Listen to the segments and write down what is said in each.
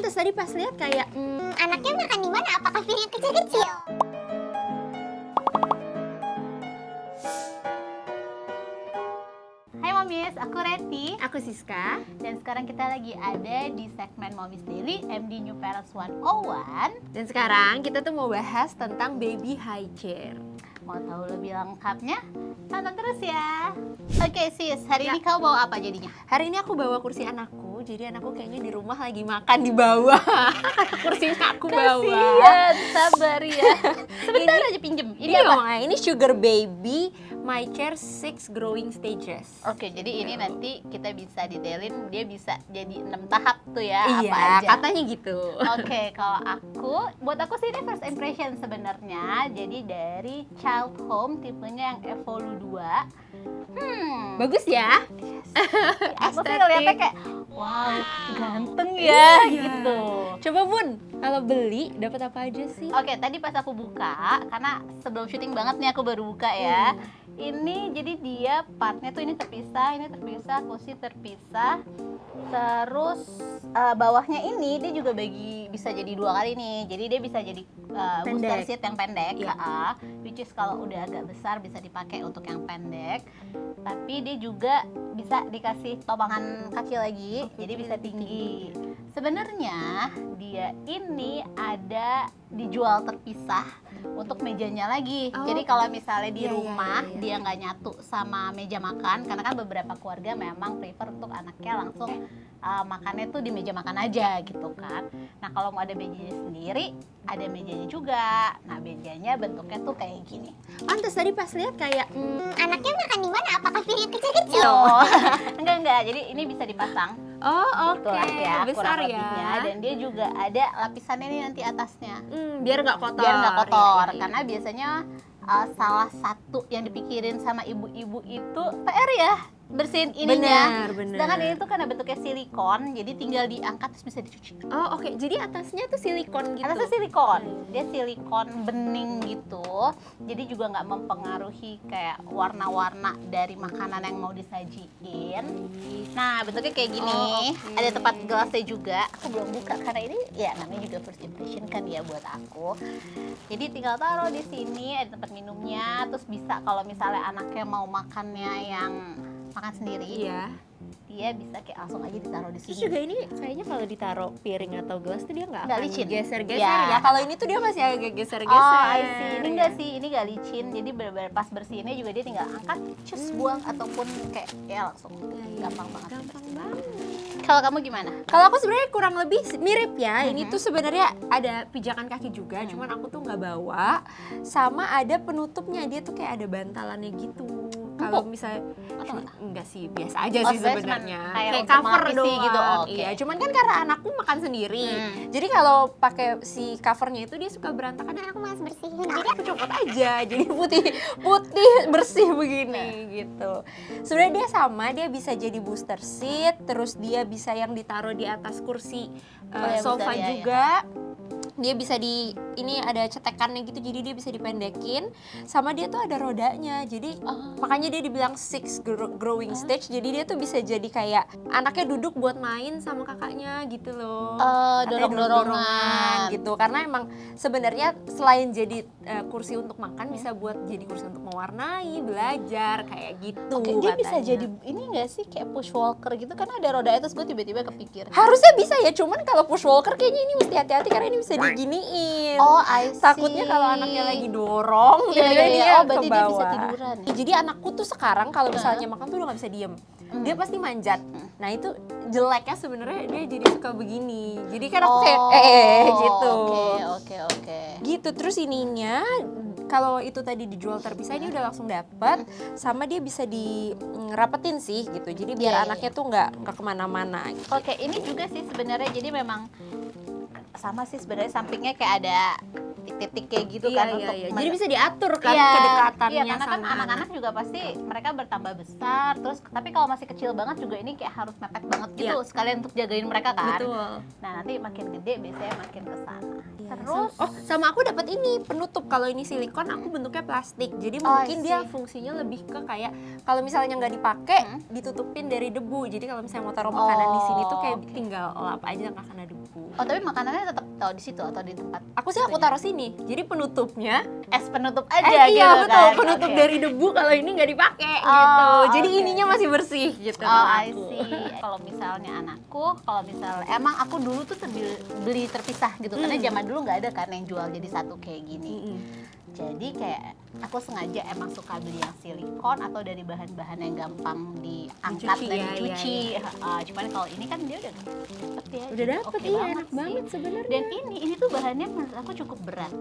Pantes tadi pas lihat kayak Anaknya makan di mana? Apakah piring kecil-kecil? Hai Momis, aku Reti. aku Siska. Dan sekarang kita lagi ada di segmen Momis Daily MD New Parents 101. Dan sekarang kita tuh mau bahas tentang baby high chair. Mau tahu lebih lengkapnya? Tonton terus ya. Oke sis, hari ini kau bawa apa jadinya? Hari ini aku bawa kursi anakku, jadi anakku kayaknya di rumah lagi makan di bawah. Kursinya aku bawa. Kasian, sabar ya. Sebentar aja pinjem. Ini Iya, apa? Mama, ini Sugar Baby My Chair 6 Growing Stages. Oke, jadi ini nanti kita bisa detailin, dia bisa jadi 6 tahap tuh ya, Iya, apa aja. katanya gitu. Oke, kalau buat aku sih ini first impression sebenarnya. Jadi dari child home tipenya yang Evolu 2. Bagus ya? Aku sih Estetik. ngeliatnya kayak wow, ganteng ya Iya. gitu. Coba Bun, kalau beli dapat apa aja sih? Oke, tadi pas aku buka, karena sebelum syuting banget nih aku baru buka ya. Ini jadi dia partnya tuh ini terpisah, kursi terpisah. Terus bawahnya ini dia juga bisa jadi 2 kali nih. Jadi dia bisa jadi booster Pendek. seat yang pendek, Iya. which is kalau udah agak besar bisa dipakai untuk yang pendek. Tapi dia juga bisa dikasih topangan kaki lagi, jadi bisa tinggi. Sebenarnya dia ini ada dijual terpisah untuk mejanya lagi. Oh. Jadi kalau misalnya di Iya, iya, rumah iya, iya. dia nggak nyatu sama meja makan, karena kan beberapa keluarga memang prefer untuk anaknya langsung makannya tuh di meja makan aja gitu kan. Nah kalau mau ada mejanya sendiri, ada mejanya juga. Nah mejanya bentuknya tuh kayak gini. Pantes tadi pas lihat kayak Anaknya makan di mana? Apakah piring kecil-kecil? Oh, enggak. Jadi ini bisa dipasang. oh oke, Itulah ya, besar kurang ya. lebihnya. Dan dia juga ada lapisannya nih nanti atasnya. Biar nggak kotor. Biar nggak kotor. Iya, iya. Karena biasanya salah satu yang dipikirin sama ibu-ibu itu PR ya, bersihin ininya. Benar. Sedangkan ini tuh karena bentuknya silikon, jadi tinggal diangkat terus bisa dicuci. Oh oke, jadi atasnya tuh silikon gitu. Atasnya silikon, dia silikon bening gitu. Jadi juga nggak mempengaruhi kayak warna-warna dari makanan yang mau disajiin. Nah bentuknya kayak gini, Oh, oke. ada tempat gelasnya juga. Aku belum buka karena ini ya namanya juga first impression kan ya buat aku. Jadi tinggal taruh di sini, ada tempat minumnya. Terus bisa kalau misalnya anaknya mau makannya yang makan sendiri, Iya. dia bisa kayak langsung aja ditaruh di Terus sini. juga ini kayaknya kalau ditaruh piring atau gelas tuh dia nggak Nggak akan licin. geser-geser Iya. ya. Kalau ini tuh dia masih agak geser-geser. Oh, I see. Ini enggak sih, ini gak licin. Jadi benar-benar pas bersihinnya juga dia tinggal angkat, cus buang ataupun kayak ya langsung. Gampang banget. Gampang banget. Kalau kamu gimana? Kalau aku sebenarnya kurang lebih mirip ya. Ini tuh sebenarnya ada pijakan kaki juga, cuman aku tuh nggak bawa. Sama ada penutupnya, dia tuh kayak ada bantalannya gitu. Kalau misalnya Atau nggak? enggak sih, biasa aja Oh, sih sebenarnya sebenarnya. cuman kayak Kayak untuk cover melapisi doang gitu, oke. Iya, cuman kan karena anakku makan sendiri. Jadi kalau pakai si covernya itu dia suka berantakan, dan aku malas bersihin. Jadi aku copot aja. Jadi putih bersih begini gitu. Sebenarnya dia sama, dia bisa jadi booster seat, terus dia bisa yang ditaruh di atas kursi ya, sofa booster, ya, juga. Dia bisa ini ada cetekannya gitu, jadi dia bisa dipendekin. Sama dia tuh ada rodanya, jadi makanya dia dibilang 6 growing stage. Jadi dia tuh bisa jadi kayak anaknya duduk buat main sama kakaknya gitu loh. Katanya Dorong-dorongan. gitu. Karena emang sebenarnya selain jadi kursi untuk makan, bisa buat jadi kursi untuk mewarnai, belajar kayak gitu. Oke, dia bisa katanya. jadi ini enggak sih kayak push walker gitu, karena ada rodanya. Terus gue tiba-tiba kepikir, Harusnya bisa ya, cuman kalau push walker kayaknya ini mesti hati-hati karena ini bisa diginiin. oh I see. Takutnya kalau anaknya lagi dorong, Iya, tiba-tiba iya, dia oh, berarti ke dia bawah. bisa tiduran ya? Jadi anakku tuh sekarang kalau misalnya makan tuh udah nggak bisa diem, dia pasti manjat. Nah itu jeleknya sebenarnya dia jadi suka begini. Jadi kan aku kayak gitu. Oke. Gitu, terus ininya kalau itu tadi dijual terpisah, ini udah langsung dapat. Sama dia bisa dirapetin sih gitu. Jadi biar Iya, anaknya tuh nggak kemana-mana. Gitu. Oke, ini juga sih sebenarnya, jadi memang sama sih sebenarnya, sampingnya kayak ada titik-titik kayak gitu Iya, kan iya, untuk iya. Jadi bisa diatur kan Iya, kedekatannya iya, karena kan sama anak-anak juga pasti mereka bertambah besar, terus tapi kalau masih kecil banget juga ini kayak harus mepet banget gitu sekalian untuk jagain mereka kan. Betul. Nah nanti makin gede biasanya makin ke sana. Iya, Terus sama aku dapat ini penutup. Kalau ini silikon, aku bentuknya plastik. Jadi Oh, mungkin I dia see. fungsinya lebih ke kayak kalau misalnya nggak dipakai, ditutupin dari debu. Jadi kalau misalnya mau taruh makanan di sini tuh kayak oke. tinggal lap aja nggak kena debu. Oh tapi makanannya tetap tahu di situ atau di tempat? Aku taruh sini. Jadi penutupnya Es penutup aja gitu iya betul, kan. penutup Oke. dari debu kalau ini nggak dipakai Oh, gitu. Jadi oke. ininya masih bersih gitu. Oh, kalau I aku. see. Kalau misalnya anakku, kalau misalnya emang aku dulu tuh beli terpisah gitu karena zaman dulu nggak ada kan yang jual jadi satu kayak gini. Mm-mm. Jadi kayak aku sengaja emang suka beli yang silikon atau dari bahan-bahan yang gampang diangkat Dicuci, dan ya, dicuci. Cuman kalau ini kan dia udah cepet ya. Udah jadi dapet, oke iya banget enak sih. banget sebenarnya. Dan ini tuh bahannya menurut aku cukup berat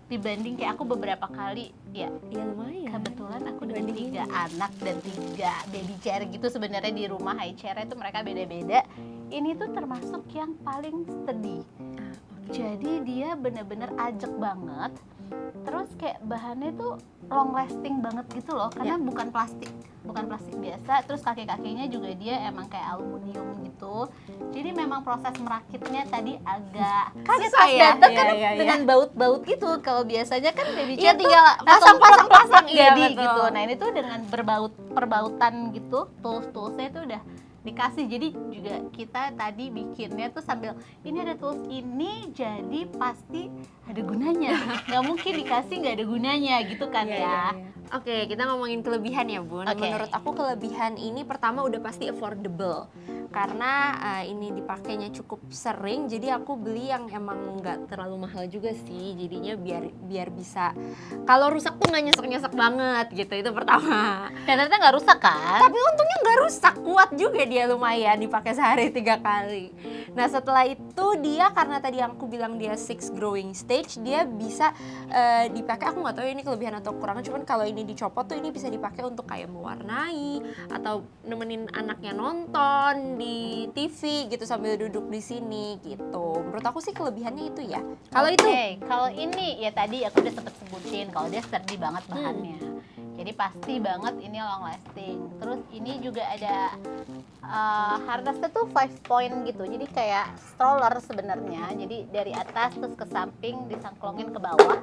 dibanding kayak aku beberapa kali ya. Ya lumayan. Kebetulan aku dengan Dibanding 3 anak dan 3 baby chair gitu sebenarnya di rumah high chair itu mereka beda-beda. Ini tuh termasuk yang paling steady. Jadi dia bener-bener ajek banget. Terus kayak bahannya tuh long lasting banget gitu loh karena bukan plastik biasa. Terus kaki-kakinya juga dia emang kayak aluminium gitu. Jadi memang proses merakitnya tadi agak kaget Susah pas ya? datang Iya, kan iya, iya. dengan baut-baut gitu. Kalau biasanya kan baby Iya, chair tinggal langsung pasang, iya, jadi betul. gitu. Nah ini tuh dengan perbautan gitu, tools-toolsnya itu udah dikasih. Jadi juga kita tadi bikinnya tuh sambil ini ada tools ini jadi pasti ada gunanya. Nggak mungkin dikasih nggak ada gunanya gitu kan Iya, ya. iya, iya. Oke, kita ngomongin kelebihan ya Bun. Oke. Menurut aku kelebihan ini pertama udah pasti affordable. Karena ini dipakainya cukup sering, jadi aku beli yang emang nggak terlalu mahal juga sih. Jadinya biar bisa, kalau rusak tuh nggak nyesek-nyesek banget gitu, itu pertama. Dan ternyata nggak rusak kan? Tapi untungnya nggak rusak, kuat juga dia lumayan dipakai sehari 3 kali. Nah setelah itu dia karena tadi yang aku bilang dia 6 growing stage, dia bisa dipakai. Aku nggak tahu ini kelebihan atau kekurangan, cuman kalau ini dicopot tuh ini bisa dipakai untuk kayak mewarnai atau nemenin anaknya nonton di TV gitu sambil duduk di sini gitu. Menurut aku sih kelebihannya itu ya. Kalau itu Kalau ini ya tadi aku udah sempet sebutin kalau dia sturdy banget bahannya. Jadi pasti banget ini long lasting. Terus ini juga ada harnessnya tuh 5 point gitu. Jadi kayak stroller sebenarnya. Jadi dari atas terus ke samping disangklongin ke bawah.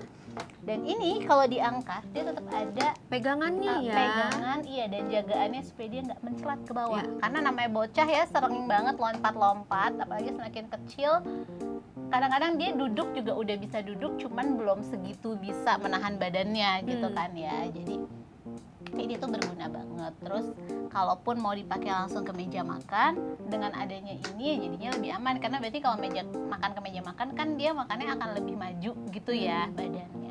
Dan ini kalau diangkat dia tetap ada pegangannya ya. pegangan, iya, dan jagaannya supaya dia nggak mencelat ke bawah. Ya. Karena namanya bocah ya sering banget lompat-lompat, apalagi semakin kecil. Kadang-kadang dia duduk juga udah bisa duduk, cuman belum segitu bisa menahan badannya gitu kan ya. Jadi ini tuh berguna banget. Terus kalaupun mau dipakai langsung ke meja makan, dengan adanya ini ya jadinya lebih aman. Karena berarti kalau meja makan ke meja makan kan dia makannya akan lebih maju gitu ya badannya.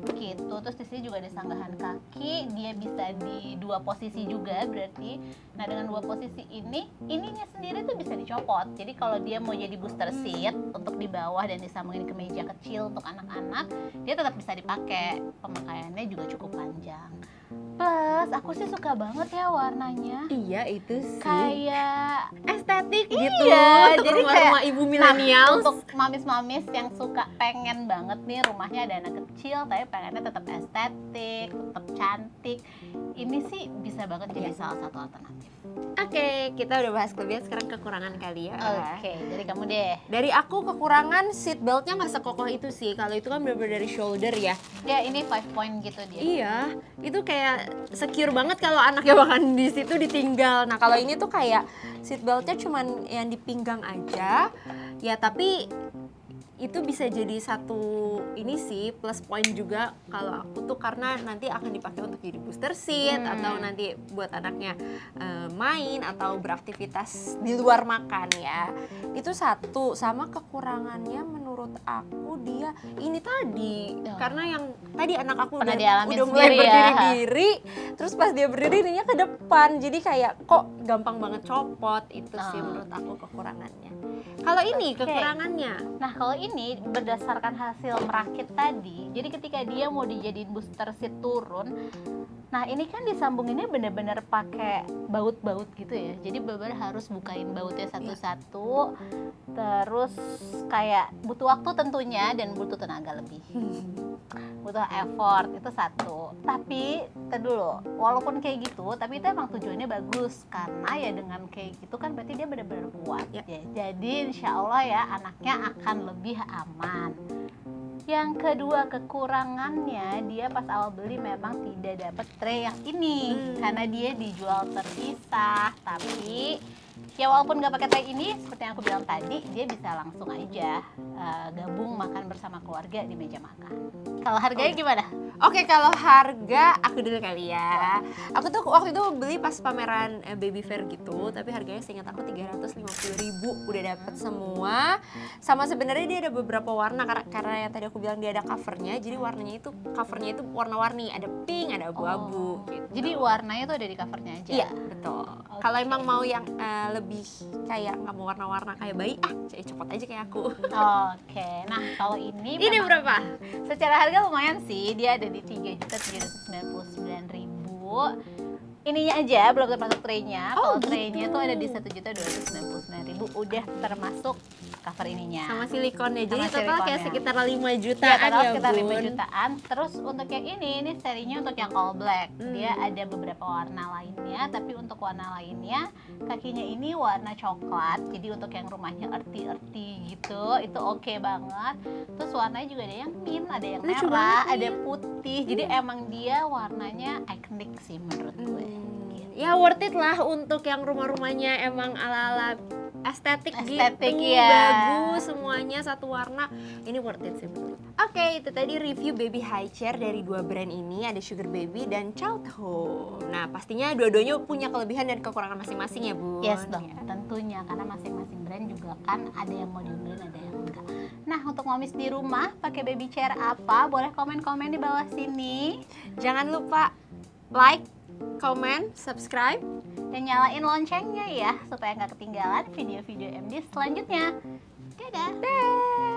Gitu. Terus di sini juga ada sanggahan kaki, dia bisa di 2 posisi juga berarti. Nah dengan 2 posisi ininya sendiri tuh bisa dicopot. Jadi kalau dia mau jadi booster seat untuk di bawah dan disambungin ke meja kecil untuk anak-anak, dia tetap bisa dipakai. Pemakaiannya juga cukup panjang. Plus aku sih suka banget ya warnanya. Iya itu sih. Kayak Estetik Iya, gitu. Untuk jadi rumah-rumah ibu milenial. untuk mamis-mamis yang suka pengen banget nih rumahnya ada anak kecil tapi pengennya tetap estetik, tetap cantik. Ini sih bisa banget jadi salah satu alternatif. Oke, kita udah bahas kelebihan, sekarang kekurangan kali ya. Oke, dari kamu deh. Dari aku kekurangan seat beltnya nggak sekokoh itu sih. Kalau itu kan bener-bener dari shoulder ya. Ya ini 5 point gitu dia. Iya, itu kayak secure banget kalau anaknya bahkan di situ ditinggal. Nah kalau ini tuh kayak seat beltnya cuman yang di pinggang aja. Ya tapi itu bisa jadi satu ini sih plus point juga kalau aku tuh, karena nanti akan dipakai untuk jadi booster seat atau nanti buat anaknya main atau beraktivitas di luar makan ya. Itu satu. Sama kekurangannya menurut aku dia ini tadi karena yang tadi anak aku Pernah udah dialamin mulai sendiri ya. berdiri-diri, terus pas dia berdiri ininya ke depan, jadi kayak kok gampang banget copot. Itu sih menurut aku kekurangannya. Kalau ini Oke. kekurangannya Nah kalau ini berdasarkan hasil merakit tadi, jadi ketika dia mau dijadiin booster seat turun, nah ini kan disambunginnya bener-bener pakai baut-baut gitu ya. Jadi bener-bener harus bukain bautnya satu-satu. Terus kayak butuh waktu tentunya dan butuh tenaga lebih. Butuh effort, itu satu. Tapi, dulu, walaupun kayak gitu, tapi itu emang tujuannya bagus. Karena ya dengan kayak gitu kan berarti dia benar-benar kuat. Ya. Jadi insya Allah ya anaknya akan lebih aman. Yang kedua, kekurangannya dia pas awal beli memang tidak dapat tray yang ini karena dia dijual terpisah. Tapi ya walaupun nggak pakai tray ini, seperti yang aku bilang tadi, dia bisa langsung aja gabung makan bersama keluarga di meja makan. Kalau harganya gimana? Oke, kalau harga aku dulu kali ya. Aku tuh waktu itu beli pas pameran baby fair gitu, tapi harganya seingat aku 350.000 udah dapet semua. Sama sebenarnya dia ada beberapa warna karena yang tadi aku bilang dia ada covernya, jadi covernya itu warna-warni, ada pink, ada abu-abu gitu. Jadi warnanya tuh ada di covernya aja. Iya, betul. Kalau emang mau yang lebih kayak nggak mau warna-warna kayak bayi, copot aja kayak aku. Oke, nah kalau ini Ini memang berapa? secara harga lumayan sih, dia ada di 3.799.000. Ininya aja belum termasuk traynya. Kalau traynya tuh ada di 1.299.000, udah termasuk cover ininya. Sama silikonnya, jadi Sama total kayak silikonnya. sekitar 5 Ya, jutaan total ya, sekitar 5 Bun. jutaan. Terus untuk yang ini serinya untuk yang all black. Dia ada beberapa warna lainnya, tapi untuk warna lainnya kakinya ini warna coklat. Jadi untuk yang rumahnya earthy gitu, itu oke banget. Terus warnanya juga ada yang mint, ada yang Lucu merah, banget ada nih. putih. Jadi emang dia warnanya ikonik sih menurut gue. Ya worth it lah untuk yang rumah-rumahnya emang ala-ala estetik Estetik, gitu, ya. bagus semuanya satu warna. Ini worth it sih. Oke, itu tadi review baby high chair dari dua brand ini, ada Sugar Baby dan Child Home. Nah, pastinya dua-duanya punya kelebihan dan kekurangan masing-masing ya, Bu. Yes dong, tentunya karena masing-masing brand juga kan ada yang mau diundurin, ada yang enggak. Nah, untuk momis di rumah pakai baby chair apa? Boleh komen-komen di bawah sini Jangan lupa like, comment, subscribe. dan nyalain loncengnya ya supaya nggak ketinggalan video-video MD selanjutnya. Dadah.